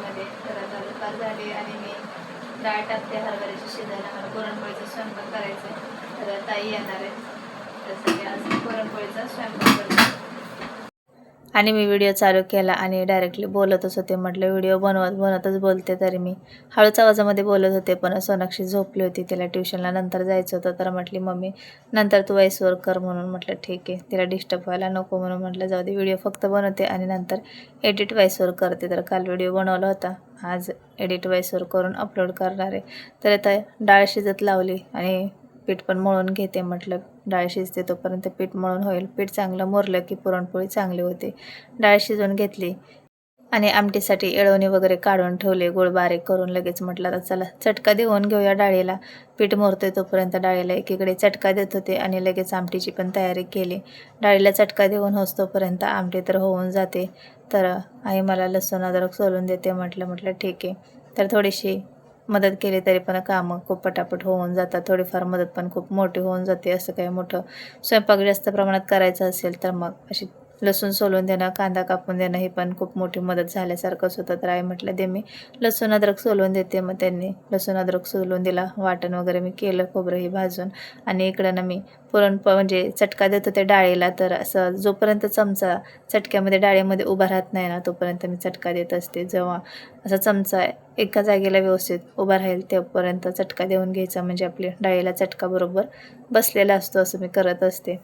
किचनमध्ये. तर आता दुपार झाली आणि मी डाळ टाकते हरभऱ्याची शिजायला. मला पुरणपोळीचा स्वयंपाक करायचा आहे. तर ताई येणार आहे, त्यासाठी आज पुरणपोळीचा स्वयंपाक करते. आणि मी व्हिडिओ चालू केला आणि डायरेक्टली बोलतच होते. म्हटलं व्हिडिओ बनवतच बोलते. तरी मी हळूच आवाजामध्ये बोलत होते. पण सोनाक्षी झोपली होती, तिला ट्युशनला नंतर जायचं होतं. तर म्हटली मम्मी नंतर तू व्हॉइसवर कर म्हणून. म्हटलं ठीक आहे, तिला डिस्टर्ब व्हायला नको म्हणून म्हटलं जाऊ दे, व्हिडिओ फक्त बनवते आणि नंतर एडिट व्हॉइसवर करते. तर काल व्हिडिओ बनवला होता, आज एडिट व्हॉइसवर करून अपलोड करणार आहे. तर आता डाळ शिजत लावली आणि पीठ पण मळून घेते. म्हटलं डाळ शिजते तोपर्यंत पीठ मळून होईल. पीठ चांगलं मुरलं की पुरणपोळी चांगली होते. डाळ शिजवून घेतली आणि आमटीसाठी येळवणी वगैरे काढून ठेवले, गुळ बारीक करून. लगेच म्हटलं आता चला चटका देऊन घेऊया डाळीला. पीठ मुरते तोपर्यंत डाळीला एकीकडे चटका देत होते आणि लगेच आमटीची पण तयारी केली. डाळीला चटका देऊन तोपर्यंत आमटी तर होऊन जाते. तर आई मला लसूण अद्रक सोलून देते. म्हटलं ठीक आहे. तर थोडीशी मदत केली तरी पण कामं खूप पटापट होऊन जातात. थोडीफार मदत पण खूप मोठी होऊन जाते. असं काही मोठं स्वयंपाक जास्त प्रमाणात करायचं असेल तर मग अशी लसूण सोलून देणं, कांदा कापून देणं ही पण खूप मोठी मदत झाल्यासारखंच होतं. तर आई म्हटलं दे मी लसूण अद्रक सोलून देते. मग त्यांनी लसूण अद्रक सोलून दिला. वाटण वगैरे मी केलं, खोबरंही भाजून. आणि इकडं ना मी म्हणजे चटका देत होते डाळीला. तर असं जोपर्यंत चमचा चटक्यामध्ये डाळीमध्ये उभा राहत नाही ना तोपर्यंत मी चटका देत असते. जेव्हा असा चमचा एका जागेला व्यवस्थित उभा राहील तेव्हापर्यंत चटका देऊन घ्यायचा, म्हणजे आपली डाळीला चटका बरोबर बसलेला असतो. असं मी करत असते.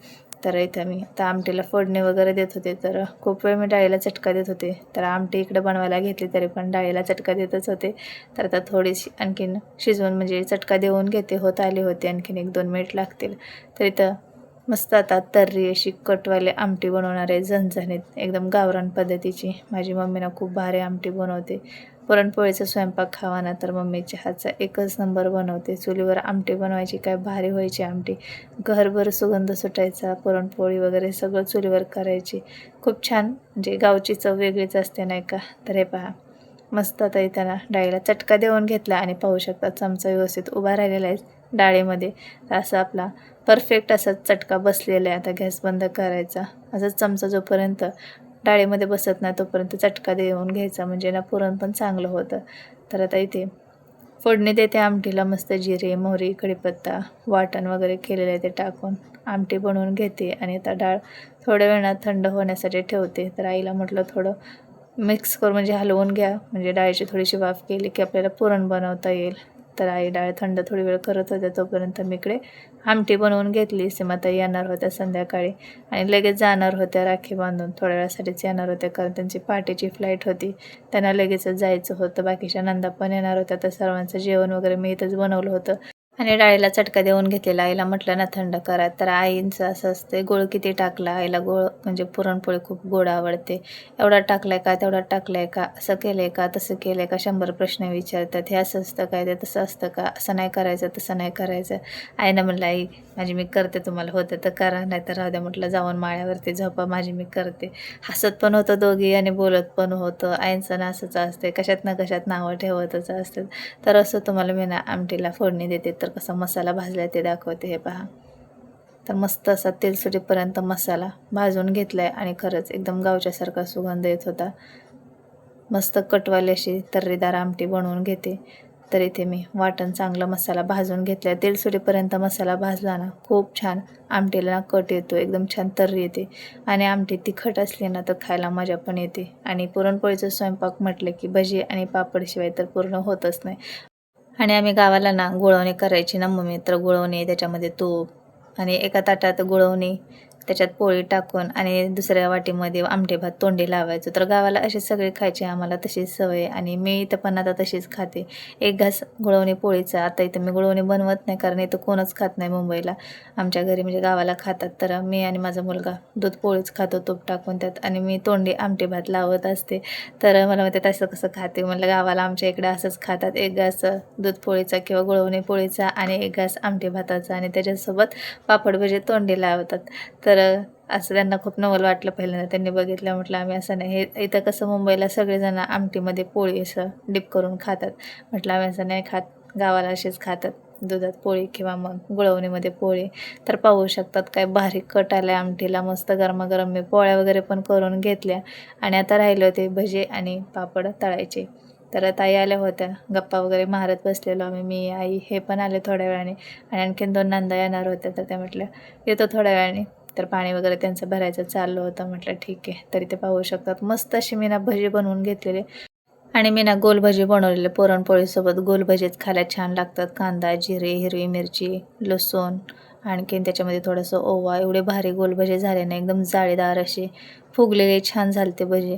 तर इथं मी आता आमटीला फोडणी वगैरे देत होते. तर खूप वेळ मी डाळीला चटका देत होते. तर आमटी इकडे बनवायला घेतली तरी पण डाळीला चटका देतच होते. तर आता थोडीशी आणखीन शिजवून म्हणजे चटका देऊन घेते. होत आली होती, आणखीन 1-2 मिनिट लागतील. तर इथं मस्त आता तर्री अशी कटवाले आमटी बनवणार आहे, झणझणीत एकदम गावरान पद्धतीची. माझी मम्मी ना खूप भारी आमटी बनवते. पुरणपोळीचा स्वयंपाक खावा ना तर मम्मीच्या हातचा एकच नंबर बनवते. चुलीवर आमटी बनवायची काय भारी व्हायची आमटी. घरभर सुगंध सुटायचा. पुरणपोळी वगैरे सगळं चुलीवर करायची. खूप छान, म्हणजे गावची चव वेगळीच असते नाही का. तर हे पहा मस्त आता इथं डाळीला चटका देऊन घेतला आणि पाहू शकता चमचा व्यवस्थित उभा राहिलेला आहे डाळीमध्ये. असं आपला परफेक्ट असा चटका बसलेला आहे. आता गॅस बंद करायचा. असाच चमचा जोपर्यंत डाळीमध्ये बसत नाही तोपर्यंत चटका देऊन घ्यायचा, म्हणजे ना पुरण पण चांगलं होतं. तर आता इथे फोडणी देते आमटीला. मस्त जिरे, मोहरी, कढीपत्ता, वाटण वगैरे केलेलं आहे ते टाकून आमटी बनवून घेते. आणि आता डाळ थोड्या वेळात थंड होण्यासाठी ठेवते. तर आईला म्हटलं थोडं मिक्स करून म्हणजे हलवून घ्या, म्हणजे डाळीची थोडीशी वाफ केली की आपल्याला पुरण बनवता येईल. तर आई डाळ थंड थोडी वेळ करत होत्या तोपर्यंत मी इकडे आमटी बनवून घेतली. सीमाताई येणार होत्या संध्याकाळी आणि लगेच जाणार होत्या राखी बांधून. थोड्या वेळासाठीच येणार होत्या कारण त्यांची पहाटेची फ्लाईट होती. त्यांना लगेचच जायचं होतं. बाकीच्या नंदा पण येणार होत्या. तर सर्वांचं जेवण वगैरे मी इथंच बनवलं होतं आणि डाळीला चटका देऊन घेतलेला. आईला म्हटलं ना थंड करा. तर आईंचं असं असते गोळ किती टाकला. आईला गोळ म्हणजे पुरणपोळी खूप गोड आवडते. एवढा टाकलाय का, तेवढा टाकलाय का, असं केलंय का, तसं केलंय का, 100 प्रश्न विचारतात. हे असं असतं काय, ते तसं असतं का, असं नाही करायचं तसं नाही करायचं. आईनं म्हटलं आई माझी मी करते, तुम्हाला होतं तर करा, नाही तर राहू द्या. म्हटलं जाऊन माळ्यावरती झोपा, माझी मी करते. हसत पण होतं दोघी आणि बोलत पण होतं. आईंचं ना असंच असते, कशात ना कशात नावं ठेवतच असतात. तर असं तुम्हाला मी ना आमटीला फोडणी देते तर कसा मसाला भाजला ते दाखवते. हे पहा, तर मस्त असा तेल सुटेपर्यंत मसाला भाजून घेतला आहे आणि खरंच एकदम गावच्यासारखा सुगंध येत होता. मस्त कटवाली अशी तर्रीदार आमटी बनवून घेते. तर इथे मी वाटण चांगलं मसाला भाजून घेतला आहे. तेल सुटेपर्यंत मसाला भाजला ना खूप छान आमटीला ना कट येतो, एकदम छान तर्री येते. आणि आमटी तिखट असली ना तर खायला मजा पण येते. आणि पुरणपोळीचं स्वयंपाक म्हटलं की भजी आणि पापडशिवाय तर पूर्ण होतच नाही. आणि आम्ही गावाला ना गुळवणी करायची ना मम्मी. तर गुळवणी, त्याच्यामध्ये तूप आणि एका ताटात गुळवणी, त्याच्यात पोळी टाकून आणि दुसऱ्या वाटीमध्ये आमटी भात तोंडी लावायचं. तर गावाला असे सगळे खायचे, आम्हाला तशीच सवय आणि मी इथं पण आता तशीच खाते. एक घास गुळवणी पोळीचा. आता इथं मी गुळवणी बनवत नाही कारण इथं कोणच खात नाही मुंबईला. आमच्या घरी म्हणजे गावाला खातात. तर मी आणि माझा मुलगा दूध पोळीच खातो तूप टाकून त्यात, आणि मी तोंडी आमटी भात लावत असते. तर मला म्हणते तसं कसं खाते. म्हटलं गावाला आमच्या इकडे असंच खातात. एक घास दूध पोळीचा किंवा गुळवणी पोळीचा आणि एक घास आमटी भाताचा आणि त्याच्यासोबत पापड भजी तोंडी लावतात. तर असं त्यांना खूप नवल वाटलं पहिल्यांदा त्यांनी बघितलं. म्हटलं आम्ही असं नाही, हे इथं कसं मुंबईला सगळेजण आमटीमध्ये पोळी असं डिप करून खातात. म्हटलं आम्ही असं नाही खात, गावाला असेच खातात, दुधात पोळी किंवा मग गुळवणीमध्ये पोळी. तर पाहू शकतात काय भारी कट आल्या आमटीला. मस्त गरमागरम मी पोळ्या वगैरे पण करून घेतल्या आणि आता राहिले होते भजे आणि पापड तळायचे. तर ताई आल्या होत्या, गप्पा वगैरे मारत बसलेलो आम्ही, मी आई हे पण आले थोड्या वेळाने आणि आणखीन 2 नंदा येणार होत्या. तर त्या म्हटल्या येतो थोड्या वेळाने. तर पाणी वगैरे त्यांचं भरायचं चाललं होतं. म्हटलं ठीक आहे. तरी ते पाहू शकतात मस्त अशी मी ना भजी बनवून घेतलेली आणि मी ना गोल भजी बनवलेले पुरणपोळीसोबत. गोल भजीच खायला छान लागतात. कांदा, जिरे, हिरवी मिरची, लसूण आणखीन त्याच्यामध्ये थोडंसं ओवा, एवढे भारी गोल भजे झाले ना, एकदम जाळीदार असे फुगलेले छान झाले ते भजे.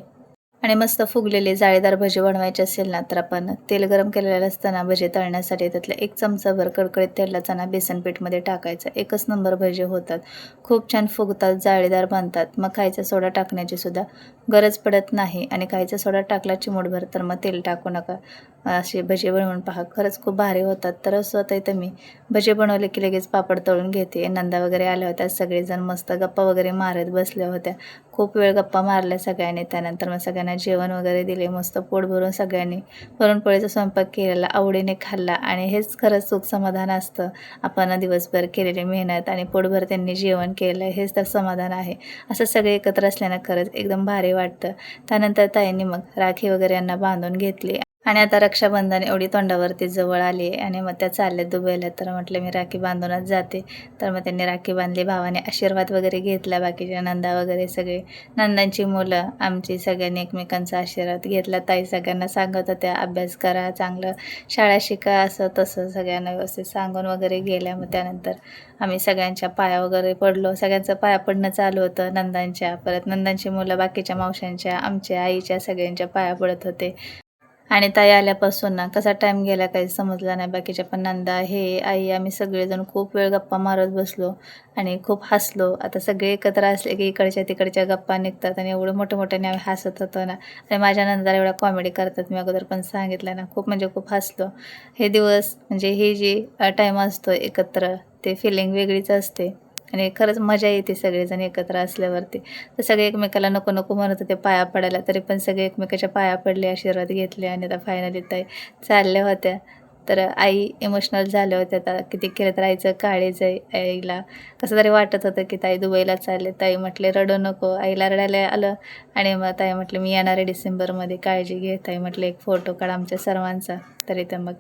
आणि मस्त फुगलेले जाळीदार भजे बनवायचे असेल ना, तर आपण तेल गरम केलेलं असतं ना भजे तळण्यासाठी, त्यातला 1 चमचाभर कडकडीत तेलाचा ना बेसन पीठमध्ये टाकायचं. एकच नंबर भजे होतात. खूप छान फुगतात, जाळीदार बनतात. मग खायचा सोडा टाकण्याची सुद्धा गरज पडत नाही आणि खायचा सोडा टाकला चिमूटभर तर मग तेल टाकू नका. असे भजे बनवून पहा, खरंच खूप भारी होतात. तर स्वतः इथं मी भजे बनवले की लगेच पापड तळून घेते. नंदा वगैरे आल्या होत्या, सगळेजण मस्त गप्पा वगैरे मारत बसल्या होत्या. खूप वेळ गप्पा मारल्या सगळ्यांनी. त्यानंतर मग सगळ्यांना जेवण वगैरे दिले. मस्त पोट भरून सगळ्यांनी पुरणपोळीचा स्वयंपाक केलेला, आवडीने खाल्ला आणि हेच खरंच सुख समाधान असतं. आपण दिवसभर केलेली मेहनत आणि पोटभर त्यांनी जेवण केलं, हेच तर समाधान आहे. असं सगळे एकत्र असल्यानं खरंच एकदम भारी वाटतं. त्यानंतर ताईंनी मग राखी वगैरे यांना बांधून घेतली आणि आता रक्षाबंधन एवढी तोंडावरती जवळ आली आणि मग त्या चालल्या दुबईला. तर म्हटलं मी राखी बांधूनच जाते. तर मग त्यांनी राखी बांधली. भावाने आशीर्वाद वगैरे घेतला. बाकीच्या नंदा वगैरे सगळे, नंदांची मुलं आमची, सगळ्यांनी एकमेकांचा आशीर्वाद घेतला. ताई सगळ्यांना सांगत होत्या अभ्यास करा, चांगलं शाळा शिका, असं तसं सगळ्यांना व्यवस्थित सांगून वगैरे गेल्या. मग त्यानंतर आम्ही सगळ्यांच्या पाया वगैरे पडलो. सगळ्यांचं पाया पडणं चालू होतं नंदांच्या, परत नंदांची मुलं बाकीच्या मावशांच्या, आमच्या आईच्या, सगळ्यांच्या पाया पडत होते. आणि ताई आल्यापासून ना कसा टाईम गेला काही समजला नाही. बाकीच्या पण नंदा, हे, आई, आम्ही सगळेजण खूप वेळ गप्पा मारत बसलो आणि खूप हसलो. आता सगळे एकत्र असले की इकडच्या तिकडच्या गप्पा निघतात आणि एवढं मोठ्या-मोठ्याने आम्ही हसत होतो ना. आणि माझ्या नंदाला एवढ्या कॉमेडी करतात, मी अगोदर पण सांगितलं ना. खूप म्हणजे खूप हसलो. हे दिवस म्हणजे हे जे टाईम असतो एकत्र, ते फिलिंग वेगळीच असते आणि खरंच मजा येते सगळेजण एकत्र असल्यावरती. तर सगळे एकमेकाला नको नको म्हणत होते पाया पडायला, तरी पण सगळे एकमेकाच्या पाया पडले, आशीर्वाद घेतले आणि आता फायनली ताई चालल्या होत्या. तर आई इमोशनल झाल्या होत्या. आता किती केलं तर आईचं काळीज आहे. आईला कसं तरी वाटत होतं की ताई दुबईला चालले. ताई म्हटले रडू नको. आईला रडायला आलं आणि मग ताई म्हटले मी येणार आहे डिसेंबरमध्ये, काळजी घे. ताई म्हटले एक फोटो काढ आमच्या सर्वांचा. तरी तर मग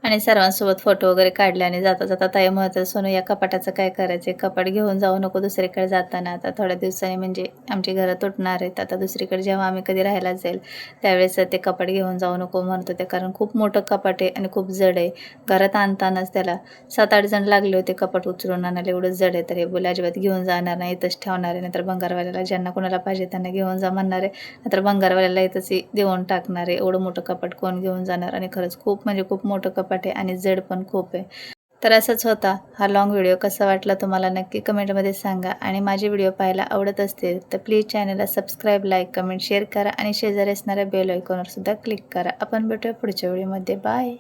आणि सर्वांसोबत फोटो वगैरे काढले आणि जाता जाता ताई म्हणत होत्या, "सोनू या कपाटाचं काय करायचं? कपाट घेऊन जाऊ नको दुसरीकडे जाताना. आता थोड्या दिवसांनी म्हणजे आमची घरं तुटणार आहेत. आता दुसरीकडे जेव्हा आम्ही कधी राहायला जाईल त्यावेळेस ते कपाट घेऊन जाऊ नको" म्हणत होते. कारण खूप मोठं कपाट आहे आणि खूप जड आहे. घरात आणतानाच त्याला 7-8 जण लागले होते कपाट उचलून आणायला, एवढं जड आहे. तर हे बोलले अजिबात घेऊन जाणार नाही, इथंच ठेवणार आहे. नाहीतर भंगारवाल्याला ज्यांना कोणाला पाहिजे त्यांना घेऊन जा म्हणणार आहे. नाहीतर भंगारवाल्याला इथंच देऊन टाकणार आहे. एवढं मोठं कपाट कोण घेऊन जाणार? आणि खरंच खूप म्हणजे खूप मोठं कपाट आहे आणि जड पण खूप आहे. तर असंच होता हा लाँग व्हिडिओ. कसा वाटला तुम्हाला नक्की कमेंटमध्ये सांगा आणि माझे व्हिडिओ पाहायला आवडत असतील तर प्लीज चॅनलला सबस्क्राईब, लाईक, कमेंट, शेअर करा आणि शेजारी असणाऱ्या बेल आयकॉनवर सुद्धा क्लिक करा. आपण भेटूया पुढच्या व्हिडिओमध्ये. बाय.